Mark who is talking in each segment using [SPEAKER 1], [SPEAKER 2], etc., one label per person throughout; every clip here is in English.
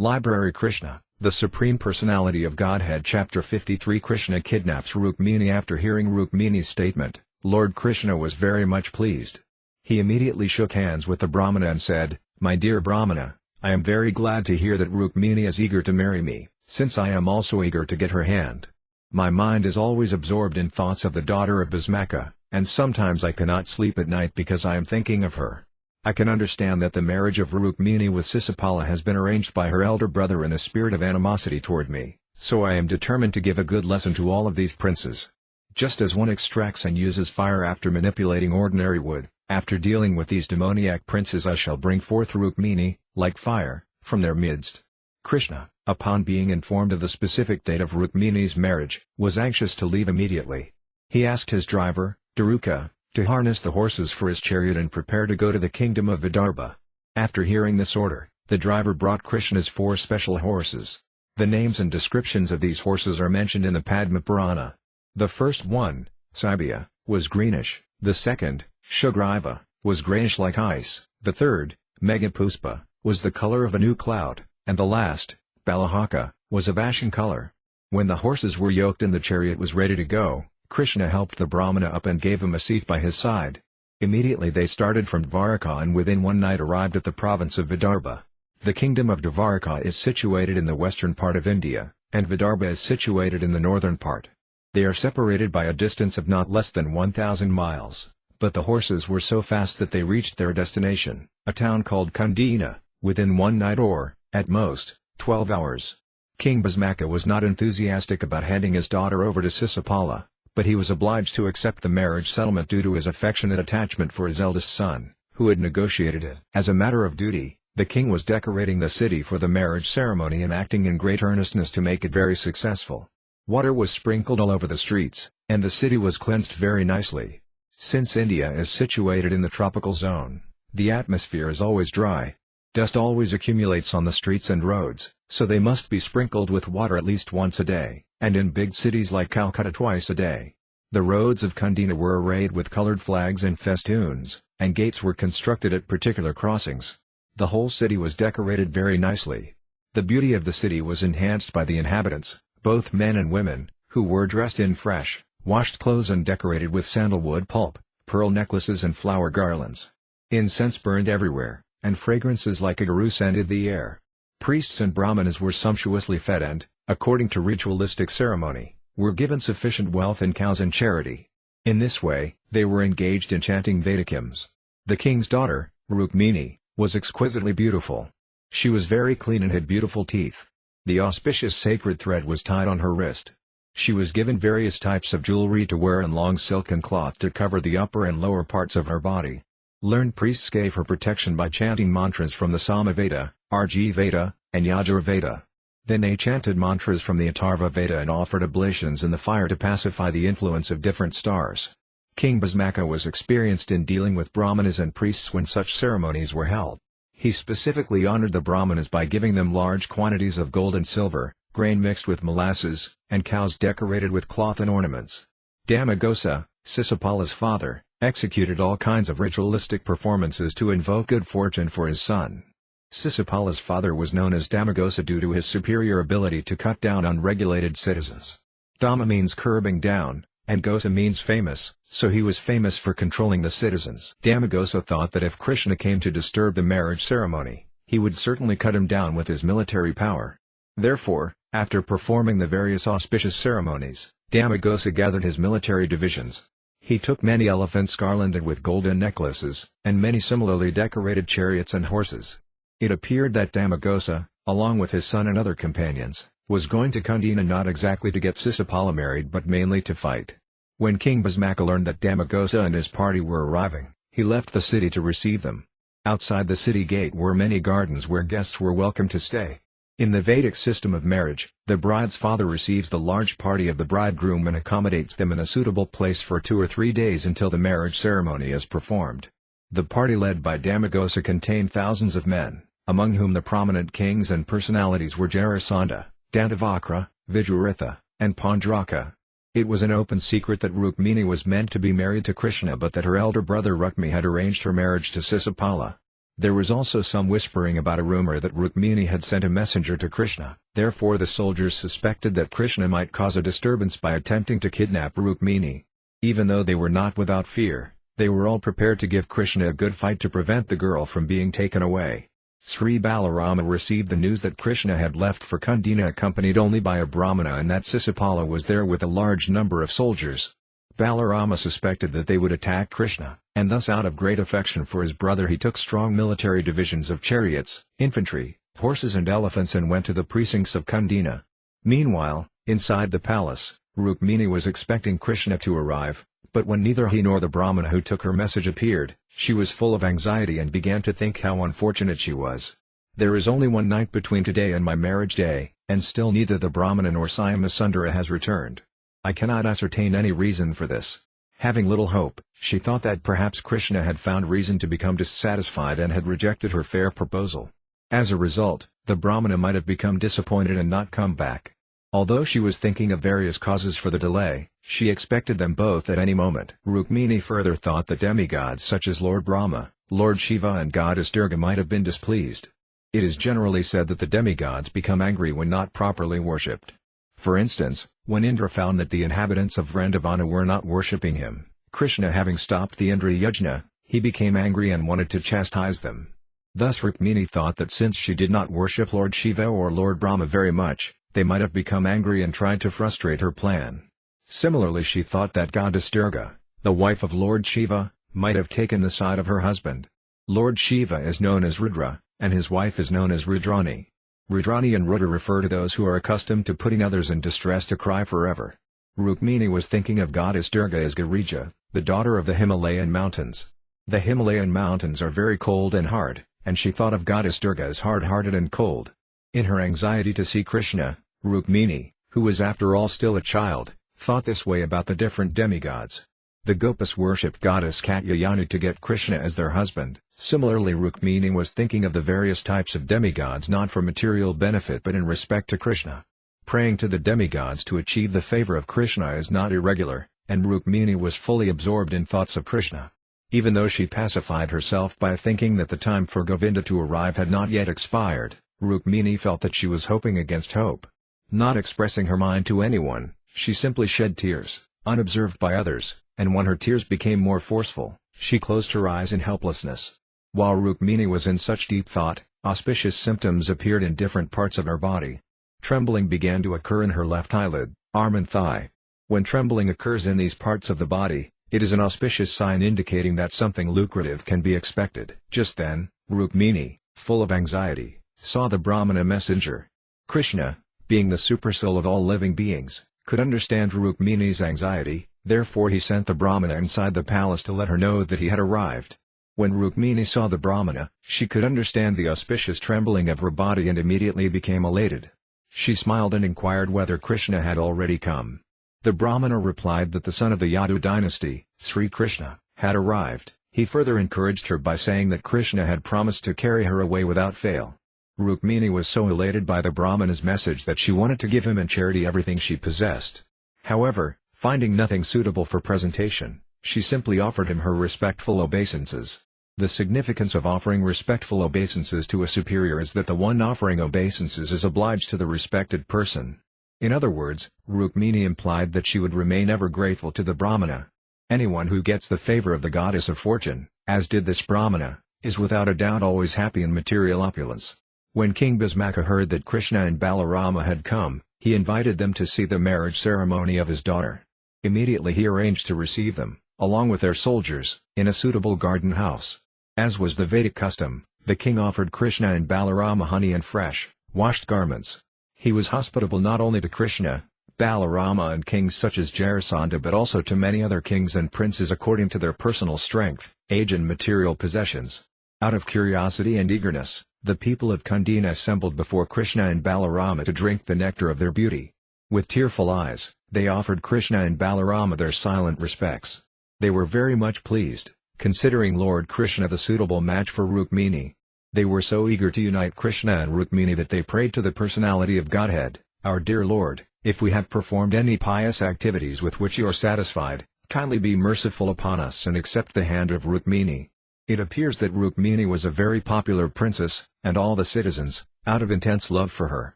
[SPEAKER 1] Library Krishna, the Supreme Personality of Godhead Chapter 53 Krishna kidnaps Rukmiṇī. After hearing Rukmiṇī's statement, Lord Krishna was very much pleased. He immediately shook hands with the Brahmana and said, "My dear Brahmana, I am very glad to hear that Rukmiṇī is eager to marry me, since I am also eager to get her hand. My mind is always absorbed in thoughts of the daughter of Bhasmaka, and sometimes I cannot sleep at night because I am thinking of her. I can understand that the marriage of Rukmiṇī with Sisapala has been arranged by her elder brother in a spirit of animosity toward me, so I am determined to give a good lesson to all of these princes. Just as one extracts and uses fire after manipulating ordinary wood, after dealing with these demoniac princes I shall bring forth Rukmiṇī, like fire, from their midst." Krishna, upon being informed of the specific date of Rukmiṇī's marriage, was anxious to leave immediately. He asked his driver, Daruka, to harness the horses for his chariot and prepare to go to the kingdom of Vidarbha. After hearing this order, the driver brought Krishna's 4 special horses. The names and descriptions of these horses are mentioned in the Padma Purana. The first one, Saibhya, was greenish, the second, Shugriva, was greyish like ice, the third, Meghapuspa, was the color of a new cloud, and the last, Balahaka, was of ashen color. When the horses were yoked and the chariot was ready to go, Krishna helped the Brahmana up and gave him a seat by his side. Immediately they started from Dvaraka and within one night arrived at the province of Vidarbha. The kingdom of Dvaraka is situated in the western part of India, and Vidarbha is situated in the northern part. They are separated by a distance of not less than 1,000 miles, but the horses were so fast that they reached their destination, a town called Kandina, within one night or, at most, 12 hours. King Bhasmaka was not enthusiastic about handing his daughter over to Sisapala, but he was obliged to accept the marriage settlement due to his affectionate attachment for his eldest son, who had negotiated it. As a matter of duty, the king was decorating the city for the marriage ceremony and acting in great earnestness to make it very successful. Water was sprinkled all over the streets, and the city was cleansed very nicely. Since India is situated in the tropical zone, the atmosphere is always dry. Dust always accumulates on the streets and roads, so they must be sprinkled with water at least once a day, and in big cities like Calcutta twice a day. The roads of Kandina were arrayed with colored flags and festoons, and gates were constructed at particular crossings. The whole city was decorated very nicely. The beauty of the city was enhanced by the inhabitants, both men and women, who were dressed in fresh, washed clothes and decorated with sandalwood pulp, pearl necklaces and flower garlands. Incense burned everywhere, and fragrances like agarru scented the air. Priests and brahmanas were sumptuously fed and, according to ritualistic ceremony, were given sufficient wealth in cows and charity. In this way, they were engaged in chanting Vedic hymns. The king's daughter, Rukmiṇī, was exquisitely beautiful. She was very clean and had beautiful teeth. The auspicious sacred thread was tied on her wrist. She was given various types of jewelry to wear and long silken cloth to cover the upper and lower parts of her body. Learned priests gave her protection by chanting mantras from the Samaveda, Arjī Veda, and Yajur Veda. Then they chanted mantras from the Atharva Veda and offered oblations in the fire to pacify the influence of different stars. King Bhasmaka was experienced in dealing with brahmanas and priests when such ceremonies were held. He specifically honored the brahmanas by giving them large quantities of gold and silver, grain mixed with molasses, and cows decorated with cloth and ornaments. Damagosa, Sisapala's father, executed all kinds of ritualistic performances to invoke good fortune for his son. Sisapala's father was known as Damagosa due to his superior ability to cut down unregulated citizens. Dhamma means curbing down, and Gosa means famous, so he was famous for controlling the citizens. Damagosa thought that if Krishna came to disturb the marriage ceremony, he would certainly cut him down with his military power. Therefore, after performing the various auspicious ceremonies, Damagosa gathered his military divisions. He took many elephants garlanded with golden necklaces, and many similarly decorated chariots and horses. It appeared that Damagosa, along with his son and other companions, was going to Kandina not exactly to get Sisapala married but mainly to fight. When King Bhasmaka learned that Damagosa and his party were arriving, he left the city to receive them. Outside the city gate were many gardens where guests were welcome to stay. In the Vedic system of marriage, the bride's father receives the large party of the bridegroom and accommodates them in a suitable place for 2 or 3 days until the marriage ceremony is performed. The party led by Damagosa contained thousands of men, among whom the prominent kings and personalities were Jarasandha, Dandavakra, Vijayaratha, and Pandraka. It was an open secret that Rukmiṇī was meant to be married to Krishna but that her elder brother Rukmiṇī had arranged her marriage to Sisapala. There was also some whispering about a rumor that Rukmiṇī had sent a messenger to Krishna. Therefore the soldiers suspected that Krishna might cause a disturbance by attempting to kidnap Rukmiṇī. Even though they were not without fear, they were all prepared to give Krishna a good fight to prevent the girl from being taken away. Sri Balarama received the news that Krishna had left for Kundina accompanied only by a brahmana and that Sisupala was there with a large number of soldiers. Balarama suspected that they would attack Krishna, and thus out of great affection for his brother he took strong military divisions of chariots, infantry, horses and elephants and went to the precincts of Kundina. Meanwhile, inside the palace, Rukmiṇī was expecting Krishna to arrive, but when neither he nor the brahmana who took her message appeared, she was full of anxiety and began to think how unfortunate she was. There is only one night between today and my marriage day, and still neither the brahmana nor Syamasundara has returned. I cannot ascertain any reason for this. Having little hope, she thought that perhaps Krishna had found reason to become dissatisfied and had rejected her fair proposal. As a result, the brahmana might have become disappointed and not come back. Although she was thinking of various causes for the delay, she expected them both at any moment. Rukmiṇī further thought that demigods such as Lord Brahma, Lord Shiva and Goddess Durga might have been displeased. It is generally said that the demigods become angry when not properly worshipped. For instance, when Indra found that the inhabitants of Vrindavana were not worshipping him, Krishna having stopped the Indra Yajna, he became angry and wanted to chastise them. Thus Rukmiṇī thought that since she did not worship Lord Shiva or Lord Brahma very much, they might have become angry and tried to frustrate her plan. Similarly she thought that Goddess Durga, the wife of Lord Shiva, might have taken the side of her husband. Lord Shiva is known as Rudra, and his wife is known as Rudrani. Rudrani and Rudra refer to those who are accustomed to putting others in distress to cry forever. Rukmiṇī was thinking of Goddess Durga as Girija, the daughter of the Himalayan mountains. The Himalayan mountains are very cold and hard, and she thought of Goddess Durga as hard-hearted and cold. In her anxiety to see Krishna, Rukmiṇī, who was after all still a child, thought this way about the different demigods. The Gopas worshipped Goddess Katyayani to get Krishna as their husband. Similarly Rukmiṇī was thinking of the various types of demigods not for material benefit but in respect to Krishna. Praying to the demigods to achieve the favor of Krishna is not irregular, and Rukmiṇī was fully absorbed in thoughts of Krishna. Even though she pacified herself by thinking that the time for Govinda to arrive had not yet expired, Rukmiṇī felt that she was hoping against hope. Not expressing her mind to anyone, she simply shed tears, unobserved by others, and when her tears became more forceful, she closed her eyes in helplessness. While Rukmiṇī was in such deep thought, auspicious symptoms appeared in different parts of her body. Trembling began to occur in her left eyelid, arm and thigh. When trembling occurs in these parts of the body, it is an auspicious sign indicating that something lucrative can be expected. Just then, Rukmiṇī, full of anxiety, saw the Brahmana messenger. Krishna, being the supersoul of all living beings, could understand Rukmiṇī's anxiety, therefore he sent the Brahmana inside the palace to let her know that he had arrived. When Rukmiṇī saw the Brahmana, she could understand the auspicious trembling of her body and immediately became elated. She smiled and inquired whether Krishna had already come. The Brahmana replied that the son of the Yadu dynasty, Sri Krishna, had arrived. He further encouraged her by saying that Krishna had promised to carry her away without fail. Rukmiṇī was so elated by the Brahmana's message that she wanted to give him in charity everything she possessed. However, finding nothing suitable for presentation, she simply offered him her respectful obeisances. The significance of offering respectful obeisances to a superior is that the one offering obeisances is obliged to the respected person. In other words, Rukmiṇī implied that she would remain ever grateful to the Brahmana. Anyone who gets the favor of the goddess of fortune, as did this Brahmana, is without a doubt always happy in material opulence. When King Bhismaka heard that Krishna and Balarama had come, he invited them to see the marriage ceremony of his daughter. Immediately he arranged to receive them, along with their soldiers, in a suitable garden house. As was the Vedic custom, the king offered Krishna and Balarama honey and fresh, washed garments. He was hospitable not only to Krishna, Balarama and kings such as Jarasandha but also to many other kings and princes according to their personal strength, age and material possessions. Out of curiosity and eagerness, the people of Kundina assembled before Krishna and Balarama to drink the nectar of their beauty. With tearful eyes, they offered Krishna and Balarama their silent respects. They were very much pleased, considering Lord Krishna the suitable match for Rukmiṇī. They were so eager to unite Krishna and Rukmiṇī that they prayed to the Personality of Godhead, "Our dear Lord, if we have performed any pious activities with which you are satisfied, kindly be merciful upon us and accept the hand of Rukmiṇī." It appears that Rukmiṇī was a very popular princess, and all the citizens, out of intense love for her,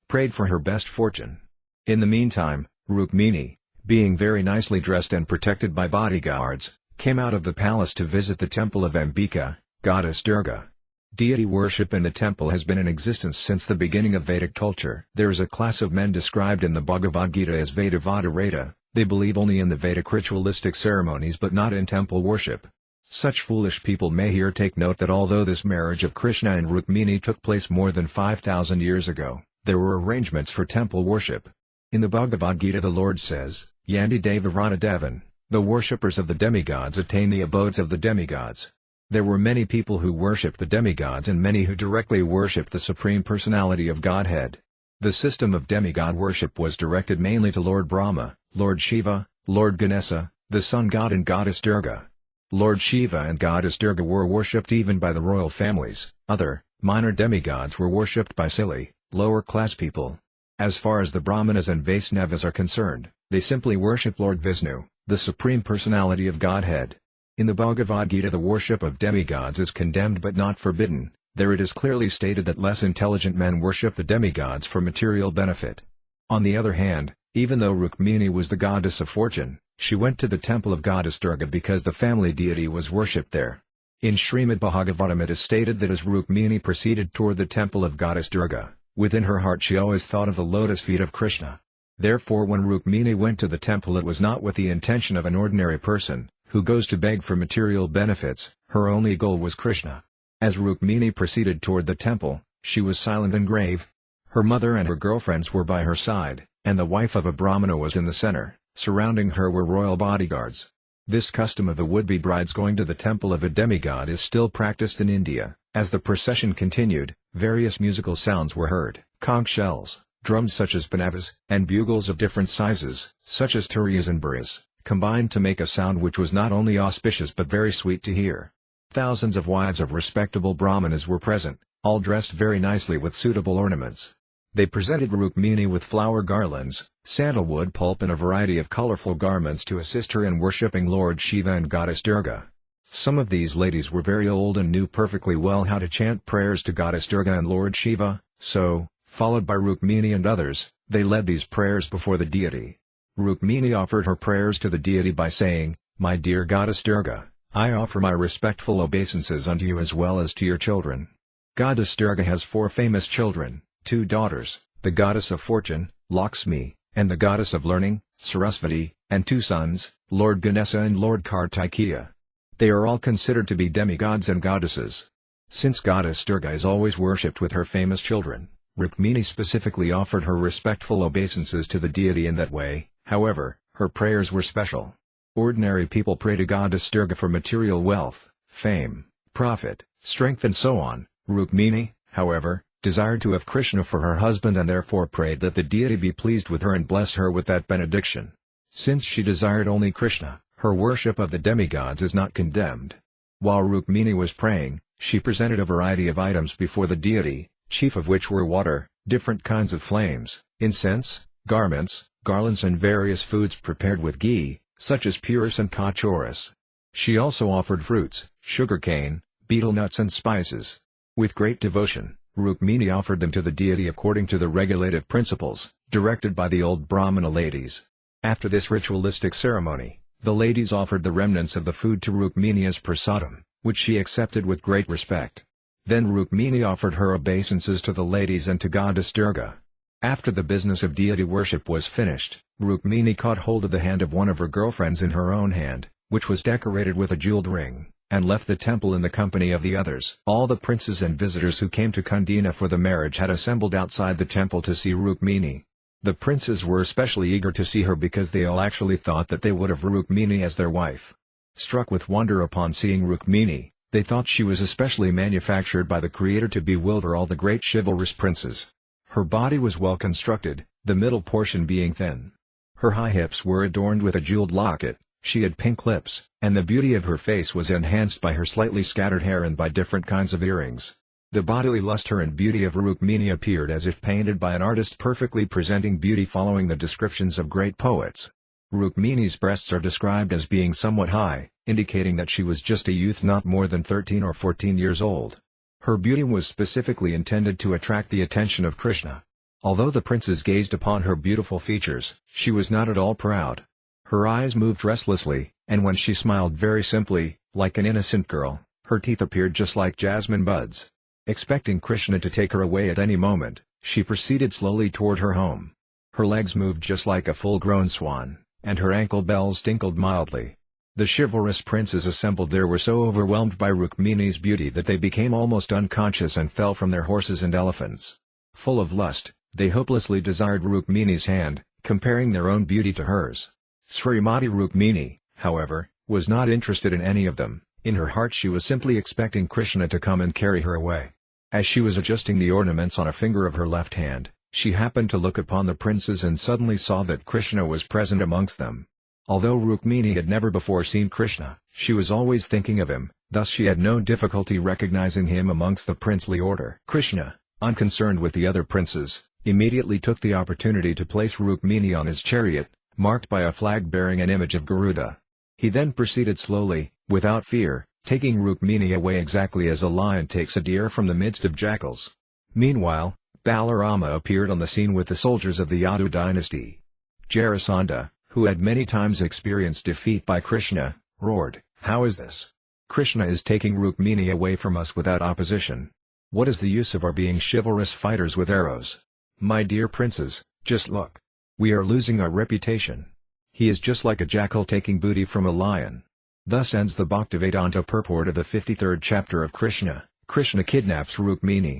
[SPEAKER 1] prayed for her best fortune. In the meantime, Rukmiṇī, being very nicely dressed and protected by bodyguards, came out of the palace to visit the temple of Ambika, goddess Durga. Deity worship in the temple has been in existence since the beginning of Vedic culture. There is a class of men described in the Bhagavad Gita as Vedavada. They believe only in the Vedic ritualistic ceremonies but not in temple worship. Such foolish people may here take note that although this marriage of Krishna and Rukmiṇī took place more than 5,000 years ago, there were arrangements for temple worship. In the Bhagavad Gita the Lord says, Yandi Deva Devan, the worshippers of the demigods attain the abodes of the demigods. There were many people who worshipped the demigods and many who directly worshipped the Supreme Personality of Godhead. The system of demigod worship was directed mainly to Lord Brahma, Lord Shiva, Lord Ganesha, the sun god and goddess Durga. Lord Shiva and goddess Durga were worshipped even by the royal families. Other, minor demigods were worshipped by silly, lower-class people. As far as the Brahmanas and Vaisnavas are concerned, they simply worship Lord Vishnu, the Supreme Personality of Godhead. In the Bhagavad Gita the worship of demigods is condemned but not forbidden. There it is clearly stated that less intelligent men worship the demigods for material benefit. On the other hand, even though Rukmiṇī was the goddess of fortune, she went to the temple of goddess Durga because the family deity was worshipped there. In Śrīmad-Bhāgavatam it is stated that as Rukmiṇī proceeded toward the temple of goddess Durga, within her heart she always thought of the lotus feet of Krishna. Therefore when Rukmiṇī went to the temple it was not with the intention of an ordinary person, who goes to beg for material benefits. Her only goal was Krishna. As Rukmiṇī proceeded toward the temple, she was silent and grave. Her mother and her girlfriends were by her side, and the wife of a Brahmana was in the center. Surrounding her were royal bodyguards. This custom of the would-be brides going to the temple of a demigod is still practiced in India. As the procession continued, various musical sounds were heard. Conch shells, drums such as panavas, and bugles of different sizes, such as turias and buras, combined to make a sound which was not only auspicious but very sweet to hear. Thousands of wives of respectable Brahmanas were present, all dressed very nicely with suitable ornaments. They presented Rukmiṇī with flower garlands, sandalwood pulp and a variety of colorful garments to assist her in worshipping Lord Shiva and goddess Durga. Some of these ladies were very old and knew perfectly well how to chant prayers to goddess Durga and Lord Shiva, so, followed by Rukmiṇī and others, they led these prayers before the deity. Rukmiṇī offered her prayers to the deity by saying, "My dear goddess Durga, I offer my respectful obeisances unto you as well as to your children." Goddess Durga has 4 famous children, 2 daughters, the goddess of fortune, Lakshmi, and the goddess of learning, Sarasvati, and 2 sons, Lord Ganesha and Lord Kartikeya. They are all considered to be demigods and goddesses. Since goddess Durga is always worshipped with her famous children, Rukmiṇī specifically offered her respectful obeisances to the deity in that way. However, her prayers were special. Ordinary people pray to goddess Durga for material wealth, fame, profit, strength and so on. Rukmiṇī, however, desired to have Krishna for her husband and therefore prayed that the deity be pleased with her and bless her with that benediction. Since she desired only Krishna, her worship of the demigods is not condemned. While Rukmiṇī was praying, she presented a variety of items before the deity, chief of which were water, different kinds of flames, incense, garments, garlands and various foods prepared with ghee, such as puris and kachoris. She also offered fruits, sugarcane, betel nuts and spices. With great devotion, Rukmiṇī offered them to the deity according to the regulative principles, directed by the old Brahmana ladies. After this ritualistic ceremony, the ladies offered the remnants of the food to Rukmiṇī as prasadam, which she accepted with great respect. Then Rukmiṇī offered her obeisances to the ladies and to goddess Durga. After the business of deity worship was finished, Rukmiṇī caught hold of the hand of one of her girlfriends in her own hand, which was decorated with a jeweled ring, and left the temple in the company of the others. All the princes and visitors who came to Kundina for the marriage had assembled outside the temple to see Rukmiṇī. The princes were especially eager to see her because they all actually thought that they would have Rukmiṇī as their wife. Struck with wonder upon seeing Rukmiṇī, they thought she was especially manufactured by the Creator to bewilder all the great chivalrous princes. Her body was well constructed, the middle portion being thin. Her high hips were adorned with a jeweled locket, she had pink lips, and the beauty of her face was enhanced by her slightly scattered hair and by different kinds of earrings. The bodily luster and beauty of Rukmiṇī appeared as if painted by an artist perfectly presenting beauty following the descriptions of great poets. Rukmiṇī's breasts are described as being somewhat high, indicating that she was just a youth not more than 13 or 14 years old. Her beauty was specifically intended to attract the attention of Krishna. Although the princes gazed upon her beautiful features, she was not at all proud. Her eyes moved restlessly, and when she smiled very simply, like an innocent girl, her teeth appeared just like jasmine buds. Expecting Krishna to take her away at any moment, she proceeded slowly toward her home. Her legs moved just like a full-grown swan, and her ankle bells tinkled mildly. The chivalrous princes assembled there were so overwhelmed by Rukmiṇī's beauty that they became almost unconscious and fell from their horses and elephants. Full of lust, they hopelessly desired Rukmiṇī's hand, comparing their own beauty to hers. Srimati Rukmiṇī, however, was not interested in any of them. In her heart she was simply expecting Krishna to come and carry her away. As she was adjusting the ornaments on a finger of her left hand, she happened to look upon the princes and suddenly saw that Krishna was present amongst them. Although Rukmiṇī had never before seen Krishna, she was always thinking of him, thus she had no difficulty recognizing him amongst the princely order. Krishna, unconcerned with the other princes, immediately took the opportunity to place Rukmiṇī on his chariot, marked by a flag bearing an image of Garuda. He then proceeded slowly, without fear, taking Rukmiṇī away exactly as a lion takes a deer from the midst of jackals. Meanwhile, Balarama appeared on the scene with the soldiers of the Yadu dynasty. Jarasandha, who had many times experienced defeat by Krishna, roared, "How is this? Krishna is taking Rukmiṇī away from us without opposition. What is the use of our being chivalrous fighters with arrows? My dear princes, just look. We are losing our reputation. He is just like a jackal taking booty from a lion." Thus ends the Bhaktivedanta purport of the 53rd chapter of Krishna. Krishna kidnaps Rukmiṇī.